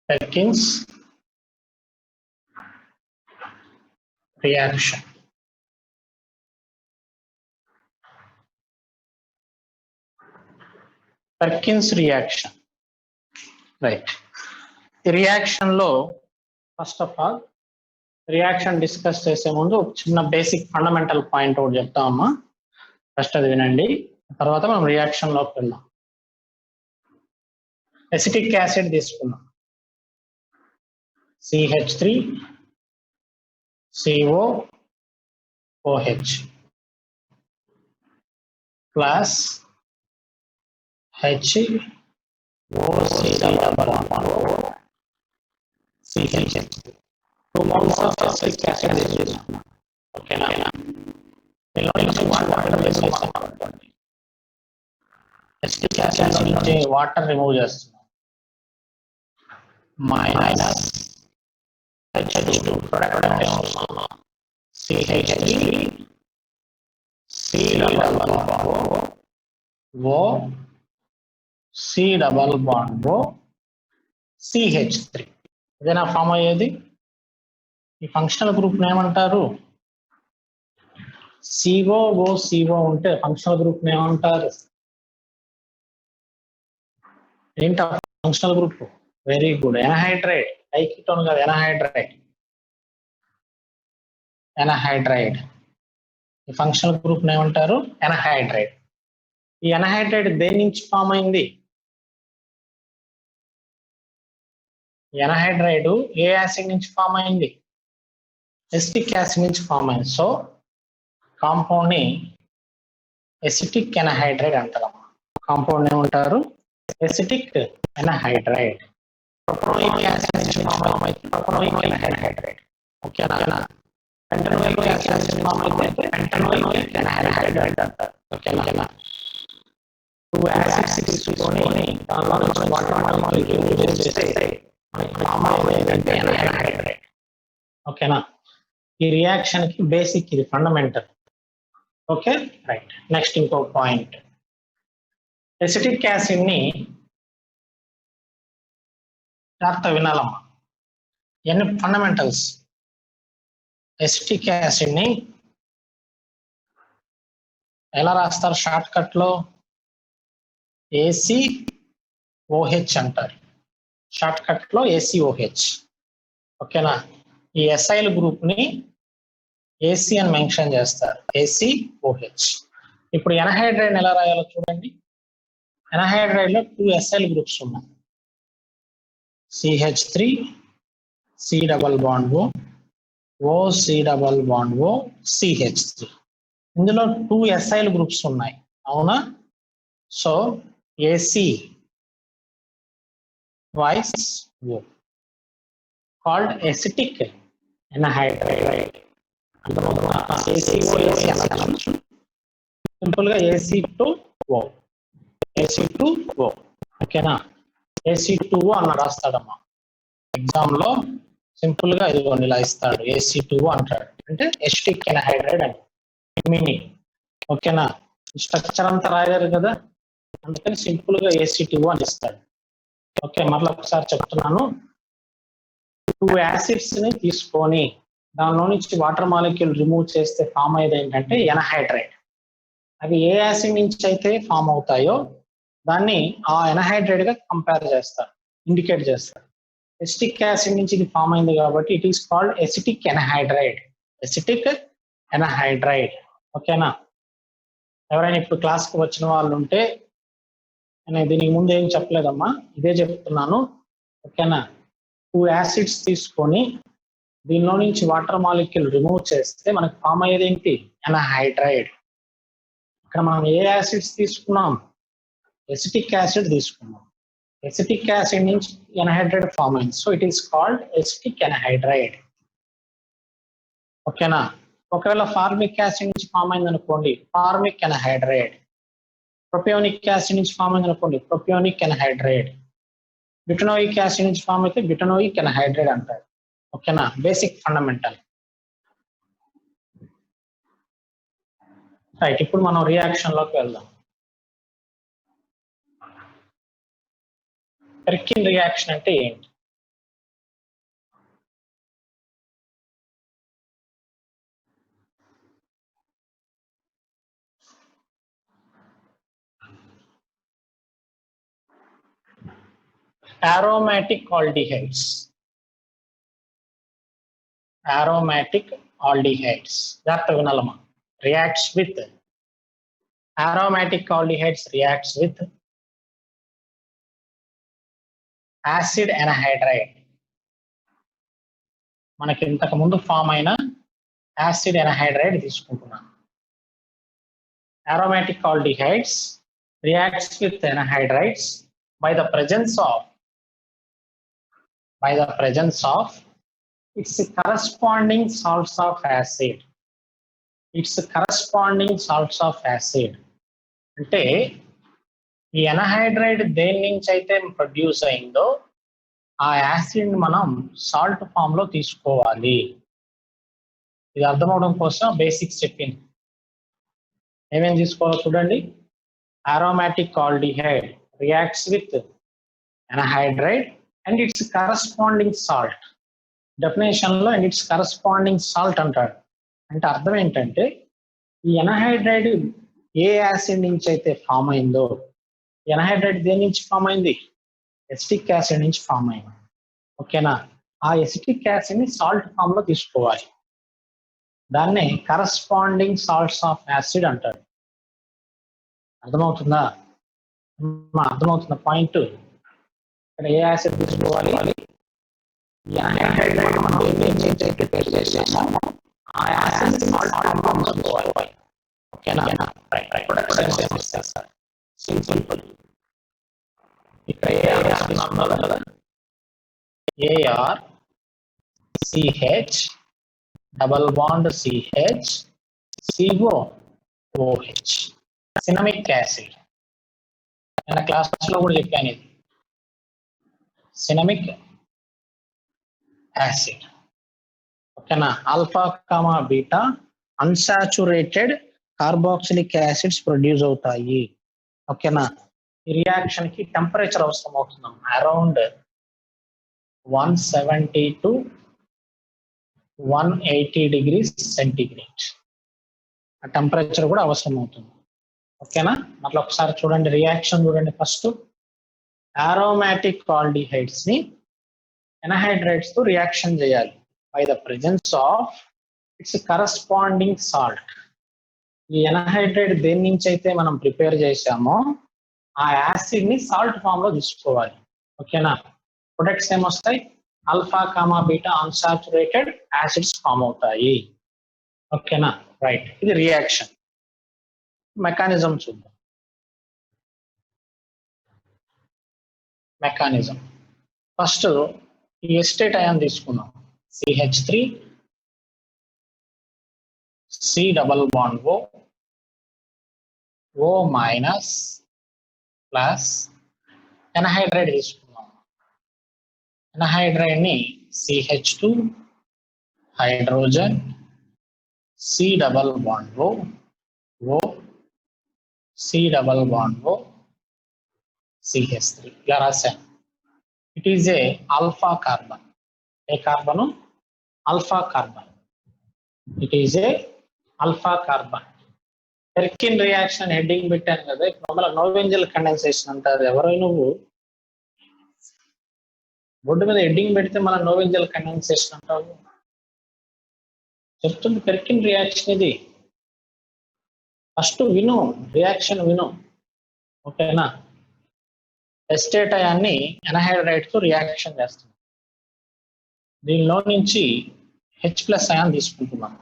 Perkins reaction. Perkins reaction. Right. The reaction lo first of all reaction discuss చేసే ముందు ఒక చిన్న basic fundamental point ఒకటి చెప్తామమ్మా. First అది వినండి, తర్వాత మనం రియాక్షన్ లోకి వెళ్దాం. ఎసిటిక్ యాసిడ్ తీసుకున్నాం, CH3 COOH plus HOCH. 2 moles of acetic acid తీసుకున్నాం. ఓకేనా? ఎసిటిక్ యాసిడ్ నుంచి వాటర్ రిమూవ్ చేస్తున్నాం. Minus H2 product CH3 C double bond O C double bond O CH3. ఇదేనా ఫామ్ అయ్యేది. ఈ ఫంక్షనల్ గ్రూప్ ఏమంటారు? CO ఉంటే ఫంక్షనల్ గ్రూప్ ఏమంటారు? ఏంటి functional group? Very good, anhydride. Diketone కాదు, ఎనహైడ్రైడ్. ఈ ఫంక్షనల్ గ్రూప్ ఏమంటారు? ఎనహైడ్రైడ్. ఈ ఎనహైడ్రైడ్ దేని నుంచి ఫామ్ అయింది? ఎనహైడ్రైడ్ ఏ యాసిడ్ నుంచి ఫామ్ అయింది? ఎసిటిక్ యాసిడ్ నుంచి ఫామ్ అయింది. సో కాంపౌండ్ ని ఎసిటిక్ ఎనహైడ్రైడ్ అంటారు. కాంపౌండ్ ఏమంటారు? ఎసిటిక్ ఎనహైడ్రైడ్. ప్రొపనోయిక్ యాసిడ్ నుంచి ఫామ్ అయితే ప్రొపనోయిక్ ఎనహైడ్రైడ్. ఓకేనా? పెంటనోయిక్ యాసిడ్ నుంచి ఫామ్ అయితే పెంటనోయిక్ ఎనహైడ్రైడ్ అంటారు. ఓకేనా? 2 యాసిడ్స్ తీసుకొని దానిలో నుంచి వాటర్ మాలిక్యూల్ రిమూవ్ చేస్తే మనకి ఫామ్ అయ్యేది ఎనహైడ్రైడ్. ఓకేనా? ఈ రియాక్షన్ కి బేసిక్ ఇది ఫండమెంటల్. Okay, right. నెక్స్ట్ ఇంకో పాయింట్, ఎసిటిక్ యాసిడ్ ని జాగ్రత్త వినాలమ్మా. ఎన్ని ఫండమెంటల్స్. ఎసిటిక్ యాసిడ్ ని ఎలా రాస్తారు? షార్ట్ కట్ లో ACOH అంటారు. షార్ట్ కట్ లో ACOH. ఓకేనా? ఈ ఎస్ఐల్ గ్రూప్ ని AC అని మెన్షన్ చేస్తారు, ACOH. ఇప్పుడు ఎనహైడ్రైడ్ ఎలా రాయాలో చూడండి. ఎనహైడ్రైడ్ లో 2 ఎస్ఐల్ గ్రూప్స్ ఉన్నాయి, CH3 C double bond O C double bond O CH3. ఇందులో 2 ఎస్ఐల్ గ్రూప్స్ ఉన్నాయి, అవునా? So AC twice O called acidic anhydride. Simple గా AC2O. ఓకేనా? AC2O అన్న రాస్తాడమ్మా ఎగ్జామ్ లో. సింపుల్ గా ఇదిగోండి ఇలా ఇస్తాడు, AC2O అంటాడు. అంటే ఎసిటిక్ ఎనహైడ్రైడ్ అంటే మీనింగ్. ఓకేనా? స్ట్రక్చర్ అంతా రాయలేరు కదా, అందుకని సింపుల్ గా AC2O అని ఇస్తాడు. ఓకే, మరలా ఒకసారి చెప్తున్నాను. 2 యాసిడ్స్ ని తీసుకొని దానిలో నుంచి వాటర్ మాలిక్యూల్ రిమూవ్ చేస్తే ఫామ్ అయ్యేది ఏంటంటే ఎనహైడ్రైడ్. అవి ఏ యాసిడ్ నుంచి అయితే ఫామ్ అవుతాయో దాన్ని ఆ ఎనహైడ్రైడ్ గా కంపేర్ చేస్తారు, ఇండికేట్ చేస్తారు. ఎసిటిక్ యాసిడ్ నుంచి ఇది ఫామ్ అయింది కాబట్టి it is called acetic anhydride. ఓకేనా? ఎవరైనా ఇప్పుడు క్లాస్కి వచ్చిన వాళ్ళు ఉంటే, నేను దీనికి ముందు ఏం చెప్పలేదమ్మా, ఇదే చెప్తున్నాను. ఓకేనా? 2 యాసిడ్స్ తీసుకొని దీనిలో నుంచి వాటర్ మాలిక్యూల్ రిమూవ్ చేస్తే మనకు ఫామ్ అయ్యేది ఏంటి? ఎనహైడ్రైడ్. ఇక్కడ మనం ఏ యాసిడ్స్ తీసుకున్నాం? ఎసిటిక్ యాసిడ్ తీసుకున్నాం. ఎసిటిక్ యాసిడ్ నుంచి ఎనహైడ్రైడ్ ఫామ్ అయింది. So it is called acetic anhydride. ఓకేనా? ఒకవేళ ఫార్మిక్ యాసిడ్ నుంచి ఫామ్ అయింది అనుకోండి, ఫార్మిక్ ఎనహైడ్రైడ్. ప్రొపియోనిక్ యాసిడ్ నుంచి ఫామ్ అయింది అనుకోండి, ప్రొపియోనిక్ ఎనహైడ్రైడ్. బ్యూటనోయిక్ యాసిడ్ నుంచి ఫామ్ అయితే బ్యూటనోయిక్ ఎనహైడ్రైడ్ అంటారు. ఓకేనా? Basic fundamental. రైట్, ఇప్పుడు మనం రియాక్షన్ లోకి వెళ్దాం. పెర్కిన్ రియాక్షన్ అంటే ఏంటి? aromatic aldehydes జాగ్రత్తగా వినాలమ్మా. reacts with aromatic aldehydes reacts with acid anhydride. మనకి ఇంతకు ముందు ఫామ్ అయిన యాసిడ్ ఎనహైడ్రైడ్ తీసుకుంటున్నాం. aromatic aldehydes reacts with anhydrides by the presence of its corresponding salts of acid. అంటే ఈ ఎనహైడ్రైడ్ దేని నుంచి అయితే ప్రొడ్యూస్ అయిందో ఆ యాసిడ్ మనం సాల్ట్ ఫామ్ లో తీసుకోవాలి. ఇది అర్థమవడం కోసం బేసిక్స్ చెప్పింది. ఏమేమి తీసుకోవాలో చూడండి. aromatic aldehyde reacts with anhydride and its corresponding salt. Definition లో అండ్ ఇట్స్ కరస్పాండింగ్ సాల్ట్ అంటాడు. అంటే అర్థం ఏంటంటే ఈ ఎనహైడ్రైడ్ ఏ యాసిడ్ నుంచి అయితే ఫామ్ అయిందో, ఎనహైడ్రైడ్ దేని నుంచి ఫామ్ అయింది? ఎసిటిక్ యాసిడ్ నుంచి ఫామ్ అయింది. ఓకేనా? ఆ ఎసిటిక్ యాసిడ్ ని సాల్ట్ ఫామ్ లో తీసుకోవాలి. దాన్నే కరస్పాండింగ్ సాల్ట్స్ ఆఫ్ యాసిడ్ అంటారు. అర్థమవుతుందా? అర్థమవుతున్న పాయింట్. ఇక్కడ ఏ యాసిడ్ తీసుకోవాలి? మనం ప్రిపేర్ చేసాము ఆ యాసిడ్ సాల్ట్ ఫామ్ లో తీసుకోవాలి. ఓకేనా? సింపుల్. ఇక్కడ ఏఆర్ కదా, AR CH double bond CH CO OH cinnamic acid. నేను క్లాస్ లో కూడా చెప్పాను ఇది సినమిక్ యాసిడ్. ఓకేనా? Alpha comma beta unsaturated carboxylic acids produce అవుతాయి. ఓకేనా? ఈ రియాక్షన్ కి టెంపరేచర్ అవసరం అవుతున్నాం. అరౌండ్ 170 to 180 degrees సెంటిగ్రేడ్ ఆ టెంపరేచర్ కూడా అవసరం అవుతుంది. ఓకేనా? మళ్ళీ ఒకసారి చూడండి, రియాక్షన్ చూడండి. ఫస్ట్ aromatic aldehydes ని ఎనహైడ్రైడ్స్ తో రియాక్షన్ చేయాలి by the presence of it's corresponding salt. ఈ ఎనహైడ్రైడ్ దేని నుంచి అయితే మనం ప్రిపేర్ చేసామో ఆ యాసిడ్ ని సాల్ట్ ఫామ్ లో తీసుకోవాలి. ఓకేనా? ప్రొడక్ట్స్ ఏమొస్తాయి? Alpha comma beta unsaturated acids form అవుతాయి. ఓకేనా? రైట్, ఇది రియాక్షన్. మెకానిజం చూద్దాం. మెకానిజం ఫస్ట్ ఈ ఎస్టేట్ అయాన్ తీసుకున్నాం. CH3 C double bond O minus plus anhydride తీసుకున్నాం. ఎనహైడ్రైడ్ ని CH2 hydrogen C double bond O C double bond O CH3 ఇలా రాశాను. It is a alpha carbon. ఏ carbon? Alpha carbon. It is a alpha carbon. Perkin reaction heading పెట్టాను కదా, మళ్ళీ నోవెంజల్ condensation అంటారు. ఎవరో నువ్వు బోర్డు మీద హెడ్డింగ్ పెడితే మళ్ళీ నోవెంజల్ కండెన్సేషన్ అంటావు. చెప్తుంది పెర్కిన్ రియాక్షన్ ఇది. ఫస్ట్ విను, రియాక్షన్ విను. ఓకేనా? ఎస్టేట్ అయాన్ని ఎనహైడ్రైడ్ తో రియాక్షన్ చేస్తుంది. దీనిలో నుంచి H+ అయాన్ తీసుకుంటున్నాం.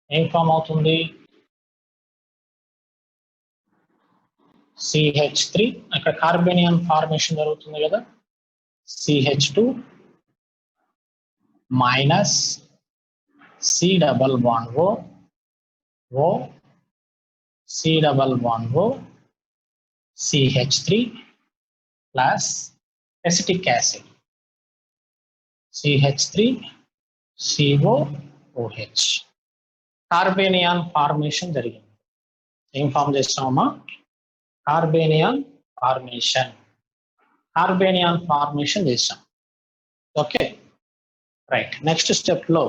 ఏం ఫామ్ అవుతుంది? CH3. అక్కడ కార్బేనియన్ ఫార్మేషన్ జరుగుతుంది కదా. CH2 minus C double bond O C double bond O CH3 plus acetic acid CH3 COOH. Carbanion formation జరిగింది. ఏం ఫామ్ చేస్తామమ్మా? కార్బేనియాన్ ఫార్మేషన్ చేస్తాం. Okay right. నెక్స్ట్ స్టెప్ లో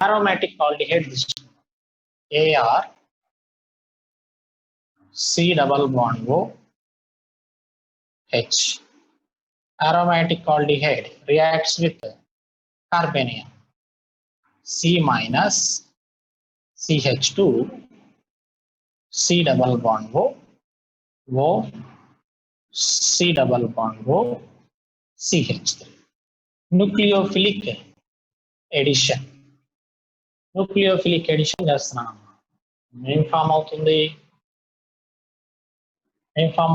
aromatic aldehyde తీసుకుంటాం. AR C double bond O H. Aromatic aldehyde reacts with carbanium C minus CH2 C double bond O C double bond O CH3. Nucleophilic addition చేస్తున్నాను. ఏం form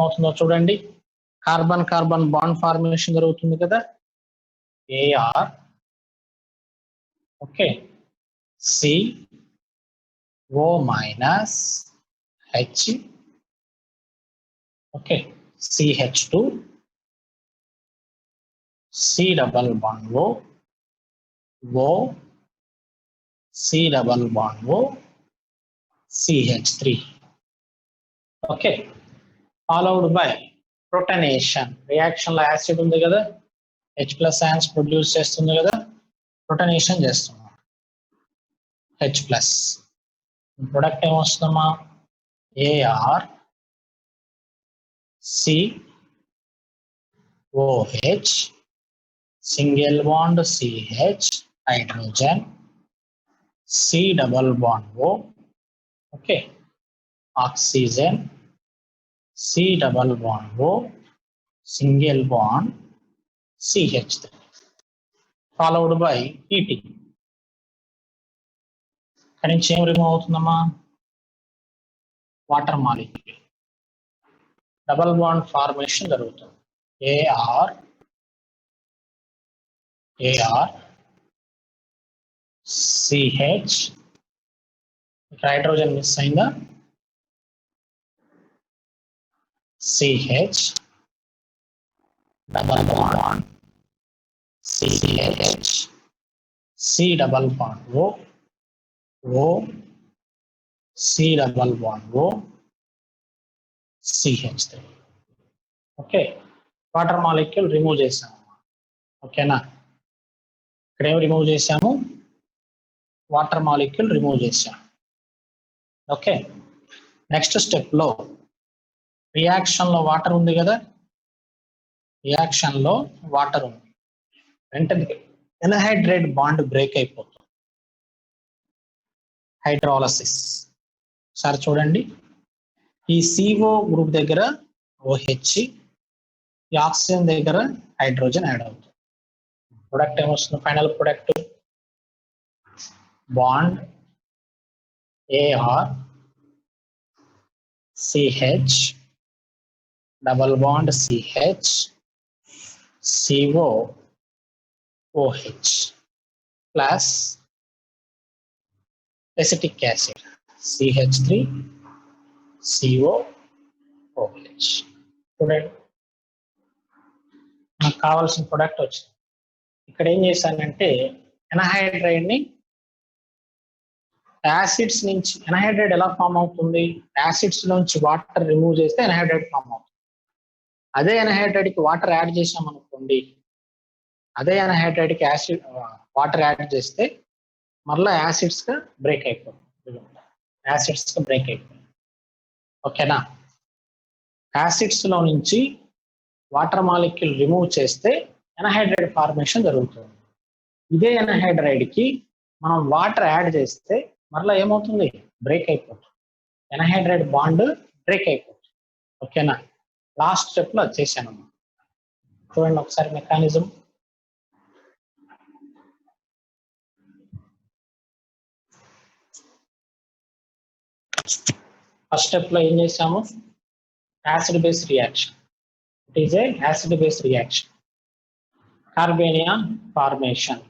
అవుతుందో చూడండి. Carbon bond formation జరుగుతుంది కదా. AR okay CO minus H okay CH2 C double bond O C double bond O CH3. Okay followed by protonation. Reaction లో acid ఉంది కదా, H+ ions produce చేస్తుంది కదా, ప్రొటనేషన్ చేస్తున్నాం. H+. ప్రొడక్ట్ ఏమొస్తుందమ్మా? AR COH single bond CH hydrogen C double bond O okay oxygen C double bond O single bond CH3 followed by heating. ఇక్కడ నుంచి ఏం రిమూవ్ అవుతుందమ్మా? Water molecule. Double bond formation జరుగుతుంది. AR CH ఇక్కడ hydrogen miss అయిందా? CH double bond CH C double bond O C double bond O CH3. Okay water molecule remove చేసాము. ఓకేనా, ఇక్కడ ఏం రిమూవ్ చేసాము? వాటర్ మాలిక్యూల్ రిమూవ్ చేసాము. ఓకే నెక్స్ట్ స్టెప్ లో రియాక్షన్ లో వాటర్ ఉంది కదా, రియాక్షన్ లో వాటర్ ఉంది, వెంటనే ఎన్హైడ్రేట్ బాండ్ బ్రేక్ అయిపోతుంది. హైడ్రాలసిస్. సార్ చూడండి, ఈ CO గ్రూప్ దగ్గర OH, ఈ ఆక్సిజన్ దగ్గర హైడ్రోజన్ యాడ్ అవుతుంది. ప్రొడక్ట్ ఏమొస్తుంది? Final product bond AR CH double bond CH CO OH plus acetic acid CH3 CO OH. చూడండి, నాకు కావాల్సిన ప్రొడక్ట్ వచ్చింది. ఇక్కడ ఏం చేశానంటే ఎన్హైడ్రైడ్ ని యాసిడ్స్ నుంచి, ఎన్హైడ్రైడ్ ఎలా ఫామ్ అవుతుంది? యాసిడ్స్ నుంచి వాటర్ రిమూవ్ చేస్తే ఎన్హైడ్రైడ్ ఫామ్ అవుతుంది. అదే ఎన్హైడ్రైడ్ కి వాటర్ యాడ్ చేసాం అనుకోండి, అదే ఎన్హైడ్రైడ్ కి యాసిడ్ వాటర్ యాడ్ చేస్తే మళ్ళీ యాసిడ్స్ గా బ్రేక్ అయిపోతుంది. ఓకేనా, యాసిడ్స్ లో నుంచి వాటర్ మాలిక్యూల్ రిమూవ్ చేస్తే ఎన్హైడ్రైడ్ ఫార్మేషన్ జరుగుతుంది. ఇదే ఎన్హైడ్రైడ్ కి మనం వాటర్ యాడ్ చేస్తే మరలా ఏమవుతుంది? బ్రేక్ అయిపోతుంది. ఎన్హైడ్రైడ్ బాండ్ బ్రేక్ అయిపోతుంది. ఓకేనా, లాస్ట్ స్టెప్ లో వచ్చేసాను. చూడండి ఒకసారి మెకానిజం. ఫస్ట్ స్టెప్ లో ఏం చేసాము? Acid base reaction. It is a acid base reaction, carbanion formation.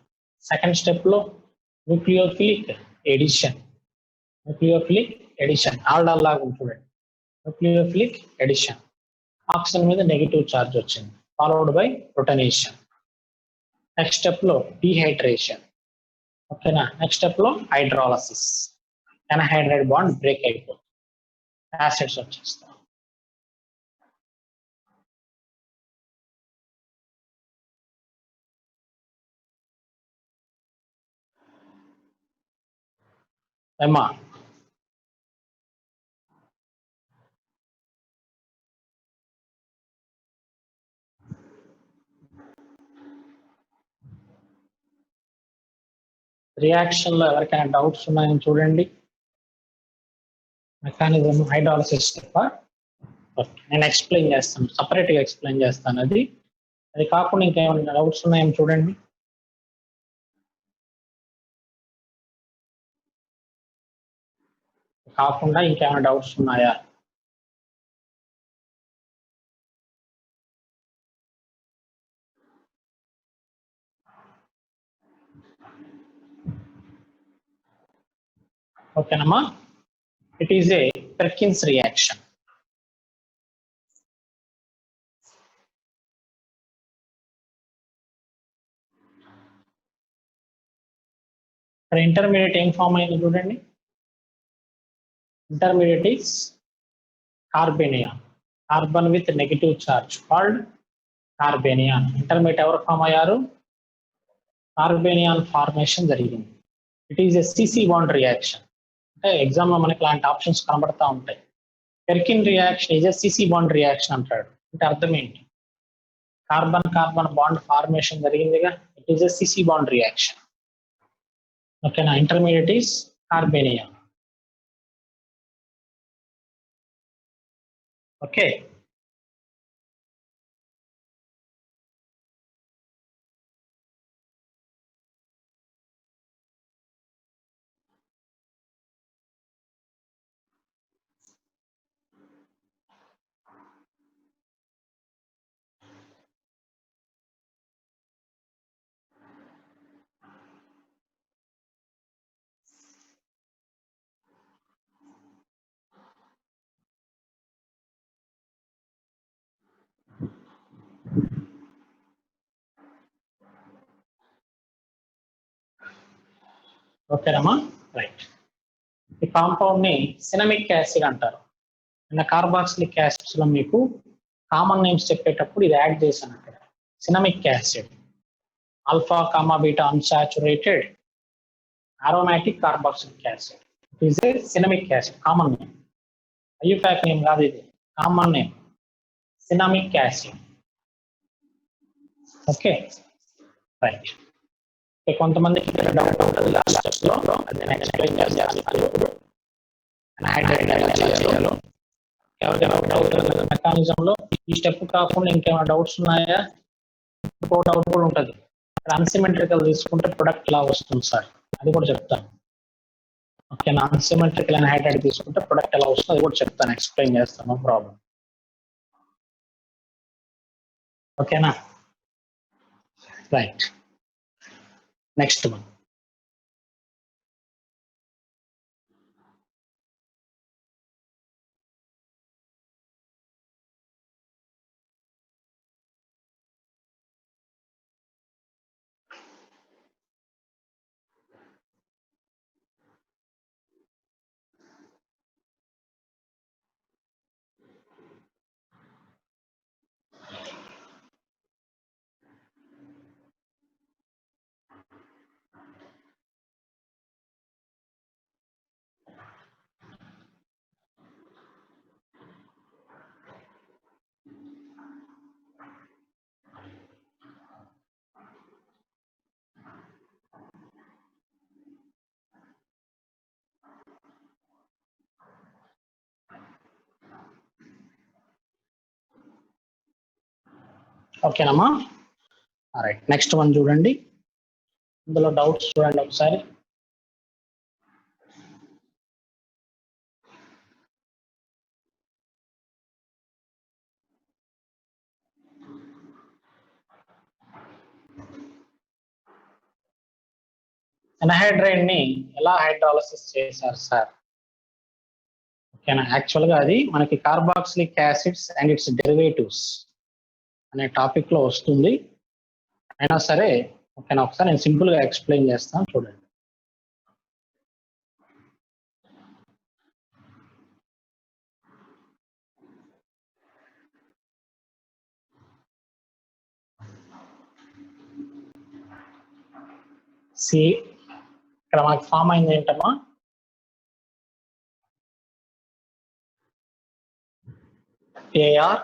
Second step లో న్యూక్లియోఫిలిక్ ఎడిషన్. ఆల్డల్ లాగా ఉంటుంది. న్యూక్లియోఫిలిక్ ఎడిషన్, ఆక్సిజన్ మీద నెగిటివ్ ఛార్జ్ వచ్చింది, followed by protonation. Next step లో డీహైడ్రేషన్. ఓకేనా, నెక్స్ట్ స్టెప్ లో హైడ్రాలసిస్. ఎన్హైడ్రైడ్ బాండ్ బ్రేక్ అయిపోతుంది. Acids వచ్చేస్తాయి. ఏమా రియాక్షన్ లో ఎవరికైనా డౌట్స్ ఉన్నాయని చూడండి. మెకానిజం హైడ్రాలసిస్ తప్ప నేను ఎక్స్ప్లెయిన్ చేస్తాను, సపరేట్ గా ఎక్స్ప్లెయిన్ చేస్తాను. అది కాకుండా ఇంకేమైనా డౌట్స్ ఉన్నాయని చూడండి. కాకుండా ఇంకేమైనా డౌట్స్ ఉన్నాయా? ఓకేనమ్మా. It is a Perkin's reaction. ఇక్కడ ఇంటర్మీడియట్ ఏం ఫామ్ అయింది చూడండి. Intermediate is carbanion, carbon with negative charge called carbanion. Intermediate ఎవరు ఫామ్ అయ్యారు? కార్బేనియాన్ ఫార్మేషన్ జరిగింది. It is a CC bond reaction. అంటే ఎగ్జామ్ లో మనకి ఇలాంటి ఆప్షన్స్ కనబడతా ఉంటాయి. Perkin reaction is a CC bond reaction అంటాడు. అంటే అర్థం ఏంటి? కార్బన్ కార్బన్ బాండ్ ఫార్మేషన్ జరిగిందిగా, it is a CC bond reaction. ఓకేనా? Intermediate is కార్బేనియాన్. ఓకే. ఓకేనమ్మా, రైట్. ఈ కాంపౌండ్ ని సినమిక్ యాసిడ్ అంటారు. నిన్న కార్బాక్సిలిక్ యాసిడ్స్ లో మీకు కామన్ నేమ్స్ చెప్పేటప్పుడు ఇది యాడ్ చేశాను అక్కడ. Cinnamic acid, alpha comma beta unsaturated aromatic carboxylic acid. It is a cinnamic acid, common name. IUPAC name కాదు, ఇది common name, cinnamic acid. Okay, right. కొంతమందికి డౌట్ ఉంటుంది లాస్ట్ లో, అది నేను ఎక్స్ప్లెయిన్ చేస్తాను. ఎవరికైనా డౌట్ మెకానిజం లో ఈ స్టెప్ కాకుండా ఇంకేమైనా డౌట్స్ ఉన్నాయా? ఇంకో డౌట్ కూడా ఉంటుంది, అన్సిమెట్రికల్ తీసుకుంటే ప్రొడక్ట్ ఎలా వస్తుంది సార్, అది కూడా చెప్తాను. ఓకేనా? అన్సిమెట్రికల్ అన్హైడ్రైడ్ తీసుకుంటే ప్రొడక్ట్ ఎలా వస్తుంది అది కూడా చెప్తాను, ఎక్స్ప్లెయిన్ చేస్తాను, నో ప్రాబ్లం. ఓకేనా? రైట్. Next one. ఓకేనమ్మా, రైట్. నెక్స్ట్ వన్ చూడండి, ఇందులో డౌట్స్ చూడండి ఒకసారి. ఎన్హైడ్రైడ్ ని ఎలా హైడ్రాలసిస్ చేశారు సార్? ఓకేనా? యాక్చువల్ గా అది మనకి carboxylic acids and it's derivatives అనే టాపిక్ లో వస్తుంది. అయినా సరే ఓకేనా, ఒకసారి నేను సింపుల్ గా ఎక్స్ప్లెయిన్ చేస్తాను చూడండి. సి ఇక్కడ మనకి ఫామ్ అయింది ఏంటమ్మా, AR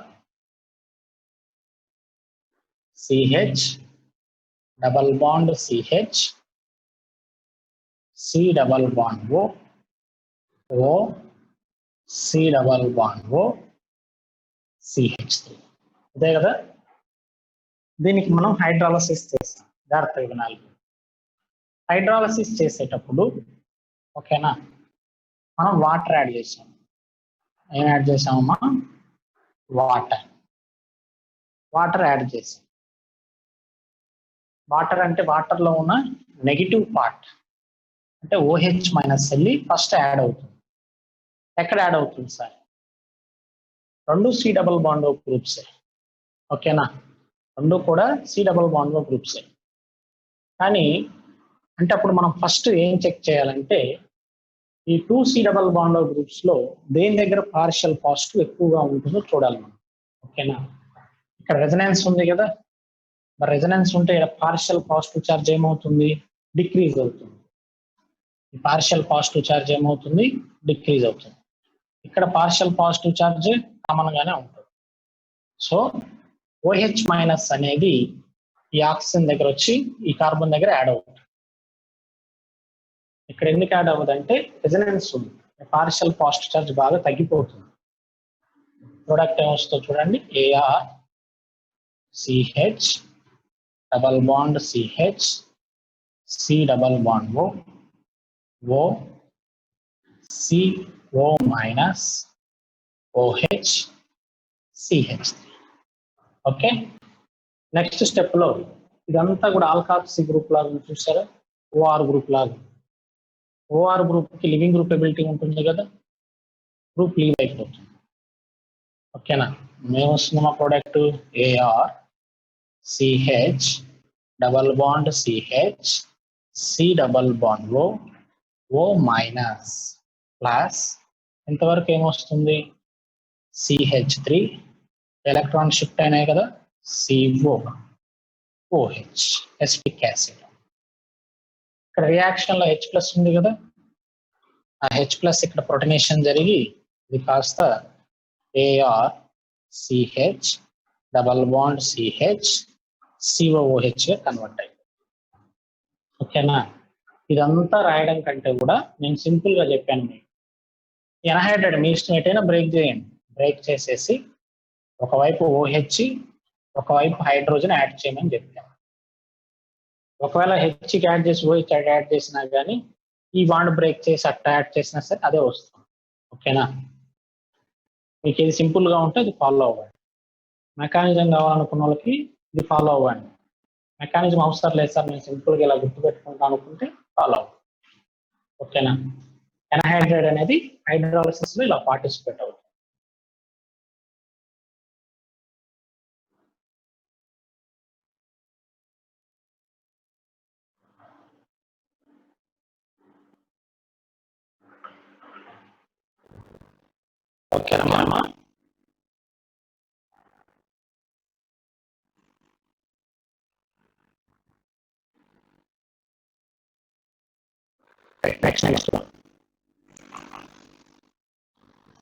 CH double bond CH C double bond O O C double bond O సిహెచ్3. అదే కదా, దీనికి మనం హైడ్రాలసిస్ చేస్తాం. జాగ్రత్తగా వినాలి. హైడ్రాలసిస్ చేసేటప్పుడు ఓకేనా, మనం వాటర్ యాడ్ చేసాం. ఏం యాడ్ చేసామమ్మా, వాటర్ యాడ్ చేసాం. వాటర్ అంటే వాటర్లో ఉన్న నెగిటివ్ పార్ట్ అంటే OH మైనస్ వెళ్ళి ఫస్ట్ యాడ్ అవుతుంది. ఎక్కడ యాడ్ అవుతుంది సార్, రెండు సి డబల్ బాండ్ గ్రూప్సే. ఓకేనా, రెండు కూడా సి డబల్ బాండ్ గ్రూప్సే. కానీ అంటే అప్పుడు మనం ఫస్ట్ ఏం చెక్ చేయాలంటే ఈ 2 సి డబల్ బాండ్ గ్రూప్స్ లో దేని దగ్గర పార్షియల్ పాజిటివ్ ఎక్కువగా ఉంటుందో చూడాలి మనం. ఓకేనా, ఇక్కడ రెజనెన్స్ ఉంది కదా, మరి రెజనెన్స్ ఉంటే పార్షియల్ పాజిటివ్ ఛార్జ్ ఏమవుతుంది, డిక్రీజ్ అవుతుంది. ఈ పార్షియల్ పాజిటివ్ ఛార్జ్ ఏమవుతుంది, డిక్రీజ్ అవుతుంది. ఇక్కడ పార్షియల్ పాజిటివ్ ఛార్జ్ కామన్ గానే ఉంటుంది. సో OH మైనస్ అనేది ఈ ఆక్సిజన్ దగ్గర వచ్చి ఈ కార్బన్ దగ్గర యాడ్ అవుతుంది. ఇక్కడ ఎందుకు యాడ్ అవ్వదు అంటే రెజనెన్స్ ఉంది, పార్షియల్ పాజిటివ్ ఛార్జ్ బాగా తగ్గిపోతుంది. ప్రొడక్ట్ ఏమొస్తుందో చూడండి, AR CH double bond CH C double bond O O C O minus OH CH3. Okay, next step లో ఇదంతా కూడా ఆల్కాక్సీ గ్రూప్ లాగా చూసారా, ఓఆర్ గ్రూప్ లాగా. ఓఆర్ గ్రూప్ కి లివింగ్ గ్రూప్ ఎబిలిటీ ఉంటుంది కదా, గ్రూప్ లీవ్ అయిపోతుంది. ఓకేనా, ఏమొస్తుంది మా product, AR CH double bond CH C double bond O minus plus ఇంతవరకు ఏమొస్తుంది, CH3 ఎలక్ట్రాన్ షిఫ్ట్ అయినాయి కదా, CO OH ఎసిటిక్ యాసిడ్. ఇక్కడ రియాక్షన్ లో H ప్లస్ ఉంది కదా, ఆ H ప్లస్ ఇక్కడ ప్రొటనేషన్ జరిగి ఇది కాస్త AR CH double bond CH COOH గా కన్వర్ట్ అయింది. ఓకేనా, ఇదంతా రాయడం కంటే కూడా నేను సింపుల్ గా చెప్పాను మీకు, ఎన్హైడ్రేట్ మీ ఇష్టం ఎటైనా బ్రేక్ చేయండి. బ్రేక్ చేసేసి ఒకవైపు OH ఒకవైపు హైడ్రోజన్ యాడ్ చేయమని చెప్పాను. ఒకవేళ H యాడ్ చేసి OH యాడ్ చేసినా కానీ ఈ బాండ్ బ్రేక్ చేసి అట్లా యాడ్ చేసినా సరే అదే వస్తుంది. ఓకేనా, మీకు ఇది సింపుల్ గా ఉంటే ఇది ఫాలో అవ్వండి. మెకానిజం కావాలనుకున్న వాళ్ళకి ఇది ఫాలో అవ్వండి. మెకానిజం అవసరం లేదు సార్ నేను సింపుల్ గా ఇలా గుర్తుపెట్టుకుంటాను అనుకుంటే ఫాలో అవ్వండి. ఓకేనా, ఎన్హైడ్రేట్ అనేది హైడ్రాలసిస్ లో ఇలా పార్టిసిపేట్ అవుతుంది. ఓకేనమ్మా, నెక్స్ట్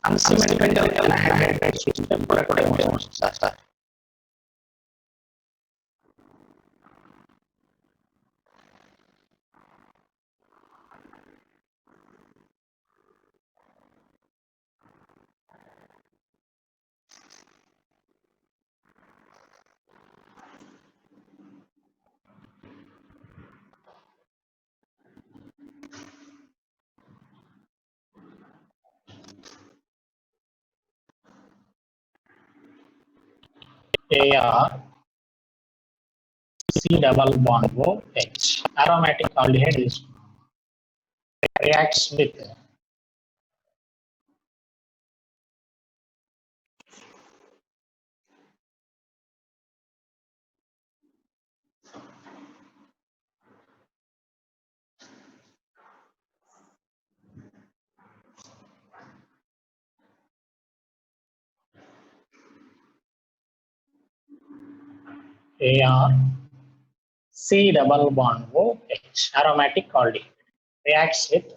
అన్సిమెట్రికల్ ఎన్హైడ్రేట్ సిస్టమ్ కూడా ఏమొస్తుంది sir, AR C double bond OH aromatic aldehyde is reacts with AR C double bond OH aromatic aldehyde, reacts with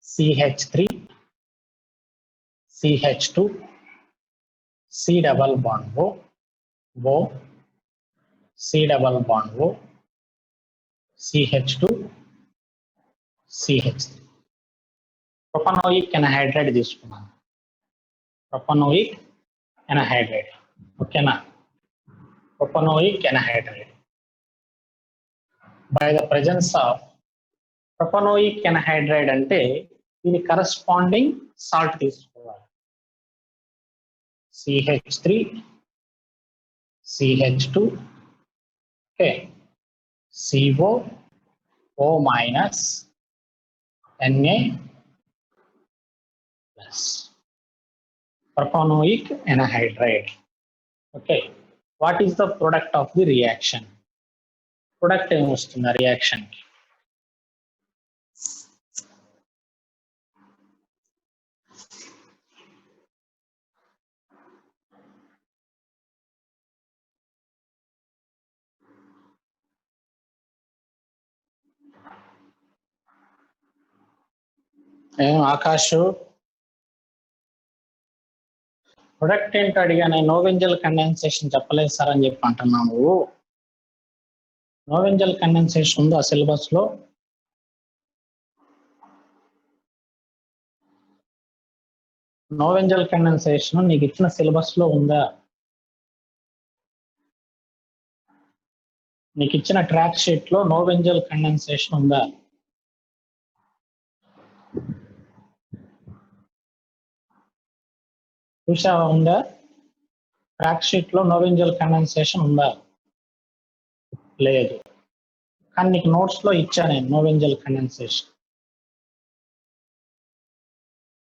CH3, CH2, C double bond O, C double bond O, CH2, CH3. Propanoic anhydride తీసుకున్నాను. Propanoic anhydride, ఓకేనా? Propanoic anhydride by the presence of propanoic anhydride అంటే దీని corresponding salt తీసుకోవాలి. CH3, CH2, okay, CO, O minus, Na plus. Propanoic anhydride. Okay, what is the product of the reaction? Product ఏమొస్తుంది reaction కి? Akash, product ఏంటో అడిగాను. నోవెంజల్ condensation చెప్పలేదు sir అని చెప్పి అంటున్నాము. నోవెంజల్ కండెన్సేషన్ ఉందా సిలబస్ లో? నోవెంజల్ కండెన్సేషన్ నీకు ఇచ్చిన సిలబస్ లో ఉందా? నీకు ఇచ్చిన ట్రాక్ షీట్ లో నోవెంజల్ కండెన్సేషన్ ఉందా? చూసావా? ఉందా? ట్రాక్ షీట్ లో నోవెంజల్ కండెన్సేషన్ ఉందా? లేదు. కానీ నీకు నోట్స్ లో ఇచ్చా నేను నోవెంజల్ కండెన్సేషన్.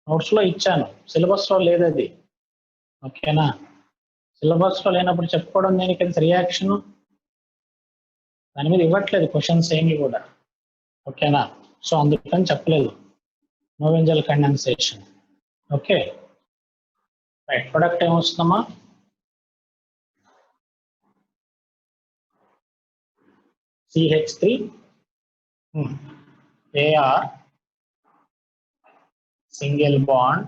నోట్స్ లో ఇచ్చాను, సిలబస్ లో లేదు అది, ఓకేనా? సిలబస్ లో లేనప్పుడు చెప్పుకోవడం దేనికి? అది రియాక్షన్, దాని మీద ఇవ్వట్లేదు క్వశ్చన్స్ ఏమి కూడా, ఓకేనా? సో అందుకని చెప్పలేదు Knoevenagel condensation. Okay right. Product ఏమొస్తుందమ్మా? CH3 AR single bond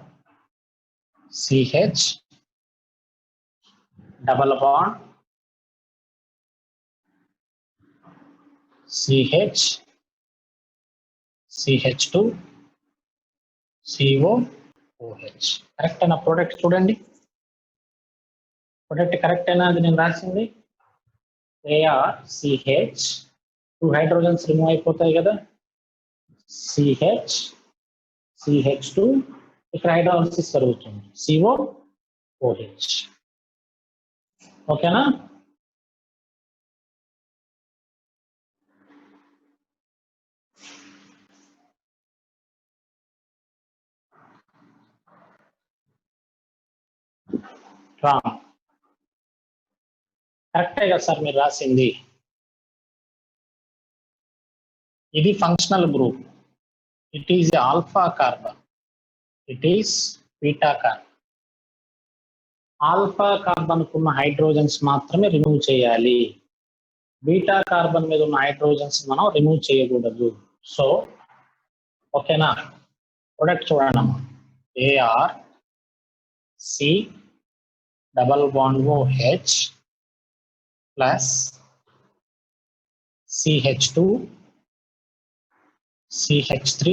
CH double bond CH CH2 CO OH. Correct అయినా ప్రోడక్ట్? చూడండి, ప్రోడక్ట్ కరెక్ట్ అయినా అది నేను రాసింది. ARCH, 2 హైడ్రోజన్స్ రిమూవ్ అయిపోతాయి కదా, CH CH2, ఇక్కడ హైడ్రాలసిస్ జరుగుతుంది, COOH. ఓకేనా? రాంగ్. కరెక్టే కదా సార్ మీరు రాసింది? ఇది functional group, it is alpha carbon, it is beta carbon. Alpha carbon కున్న హైడ్రోజన్స్ మాత్రమే రిమూవ్ చేయాలి, బీటా కార్బన్ మీద ఉన్న హైడ్రోజన్స్ మనం రిమూవ్ చేయకూడదు. సో ఓకేనా? ప్రొడక్ట్ చూడండి అమ్మా. ARC double bond OH plus CH2 CH3